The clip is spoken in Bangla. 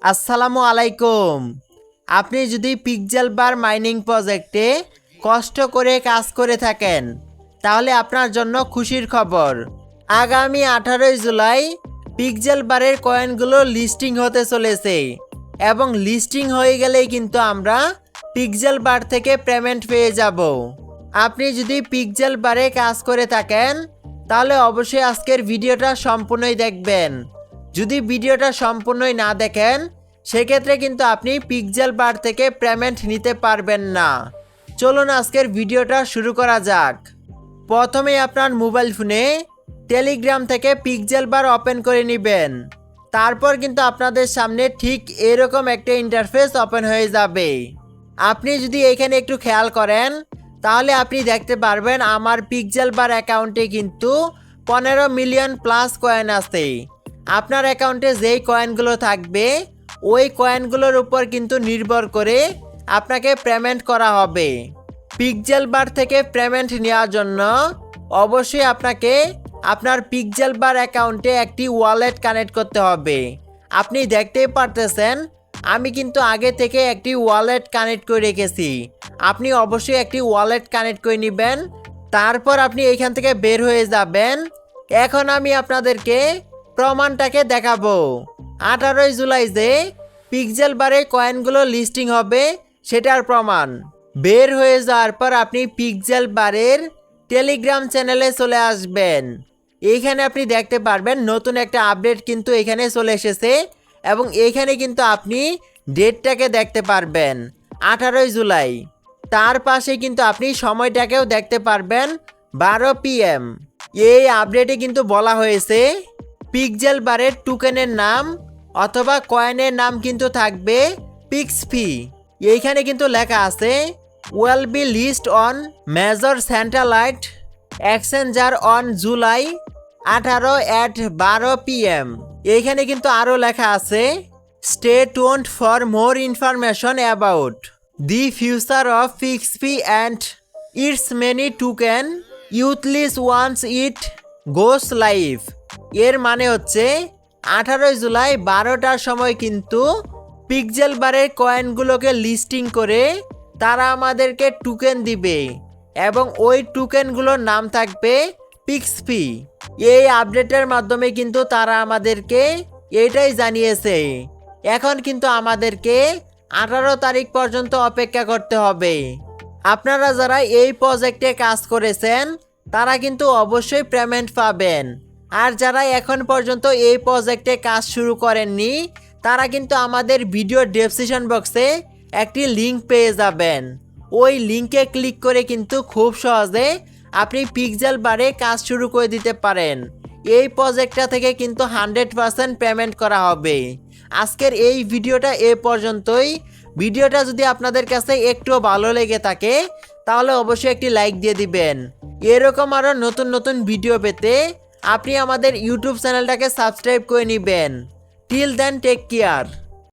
আসসালামু আলাইকুম। আপনি যদি পিক্সেল বার মাইনিং প্রজেক্টে কষ্ট করে কাজ করে থাকেন তাহলে আপনার জন্য খুশির খবর। আগামী 18 জুলাই পিক্সেল বারের কয়েনগুলো লিস্টিং হতে চলেছে এবং লিস্টিং হয়ে গেলেই কিন্তু আমরা পিক্সেল বার থেকে পেমেন্ট পেয়ে যাব। আপনি যদি পিক্সেল বারে কাজ করে থাকেন তাহলে অবশ্যই আজকের ভিডিওটা সম্পূর্ণই দেখবেন। যদি ভিডিওটা সম্পূর্ণই না দেখেন সেক্ষেত্রে কিন্তু আপনি পিক্সেল বার থেকে পেমেন্ট নিতে পারবেন না। চলুন আজকের ভিডিওটা শুরু করা যাক। প্রথমে আপনার মোবাইল ফোনে টেলিগ্রাম থেকে পিক্সেল বার ওপেন করে নেবেন। তারপর কিন্তু আপনাদের সামনে ঠিক এরকম একটা ইন্টারফেস ওপেন হয়ে যাবে। আপনি যদি এখানে একটু খেয়াল করেন তাহলে আপনি দেখতে পারবেন আমার পিক্সেল বার অ্যাকাউন্টে কিন্তু 15 মিলিয়ন প্লাস কয়েন আছে। আপনার অ্যাকাউন্টে যেই কয়েনগুলো থাকবে ওই কয়েনগুলোর উপর কিন্তু নির্ভর করে আপনাকে পেমেন্ট করা হবে। পিক্সেল বার থেকে পেমেন্ট নেওয়ার জন্য অবশ্যই আপনাকে আপনার পিক্সেল বার অ্যাকাউন্টে একটি ওয়ালেট কানেক্ট করতে হবে। আপনি দেখতেই পারতেছেন আমি কিন্তু আগে থেকে একটি ওয়ালেট কানেক্ট করে রেখেছি। আপনি অবশ্যই একটি ওয়ালেট কানেক্ট করে নেবেন। তারপর আপনি এইখান থেকে বের হয়ে যাবেন। এখন আমি আপনাদেরকে প্রমাণটাকে দেখাবো। 18 জুলাই যে পিক্সেল বারে কয়েনগুলো লিস্টিং হবে সেটার প্রমাণ। বের হয়ে যাওয়ার পর আপনি পিক্সেল বারের টেলিগ্রাম চ্যানেলে চলে আসবেন। এইখানে আপনি দেখতে পারবেন নতুন একটা আপডেট কিন্তু এখানে চলে এসেছে এবং এইখানে কিন্তু আপনি ডেটটাকে দেখতে পারবেন 18 জুলাই। তার পাশে কিন্তু আপনি সময়টাকেও দেখতে পারবেন 12 PM। এই আপডেটে কিন্তু বলা হয়েছে পিক্সেল বারের টোকেনের নাম অথবা কয়েনের নাম কিন্তু থাকবে পিক্সফি। এইখানে কিন্তু লেখা আছে will be list on major satellite exchanger on July 18 at 12 PM। এইখানে কিন্তু আরও লেখা আছে stay tuned for more information about the future of Pixfi and its many token utilities once it goes live. এর মানে হচ্ছে 18 জুলাই 12টার সময় কিন্তু পিক্সেল বারের কয়েনগুলোকে লিস্টিং করে তারা আমাদেরকে টোকেন দিবে এবং ওই টোকেনগুলোর নাম থাকবে পিক্সফি। এই আপডেটের মাধ্যমে কিন্তু তারা আমাদেরকে এটাই জানিয়েছে। এখন কিন্তু আমাদেরকে 18 তারিখ পর্যন্ত অপেক্ষা করতে হবে। আপনারা যারা এই প্রজেক্টে কাজ করেছেন তারা কিন্তু অবশ্যই পেমেন্ট পাবেন। আর যারা এখন পর্যন্ত এই প্রজেক্টে কাজ শুরু করেননি তারা কিন্তু আমাদের ভিডিও ডেসক্রিপশন বক্সে একটি লিঙ্ক পেয়ে যাবেন। ওই লিঙ্কে ক্লিক করে কিন্তু খুব সহজে আপনি পিক্সেল বারে কাজ শুরু করে দিতে পারেন। এই প্রজেক্টটা থেকে কিন্তু 100% পেমেন্ট করা হবে। আজকের এই ভিডিওটা এ পর্যন্তই। ভিডিওটা যদি আপনাদের কাছে একটু ভালো লেগে থাকে তাহলে অবশ্যই একটি লাইক দিয়ে দিবেন। এরকম আরও নতুন নতুন ভিডিও পেতে আপনি আমাদের ইউটিউব চ্যানেলটাকে সাবস্ক্রাইব করে নেবেন। Till then take care.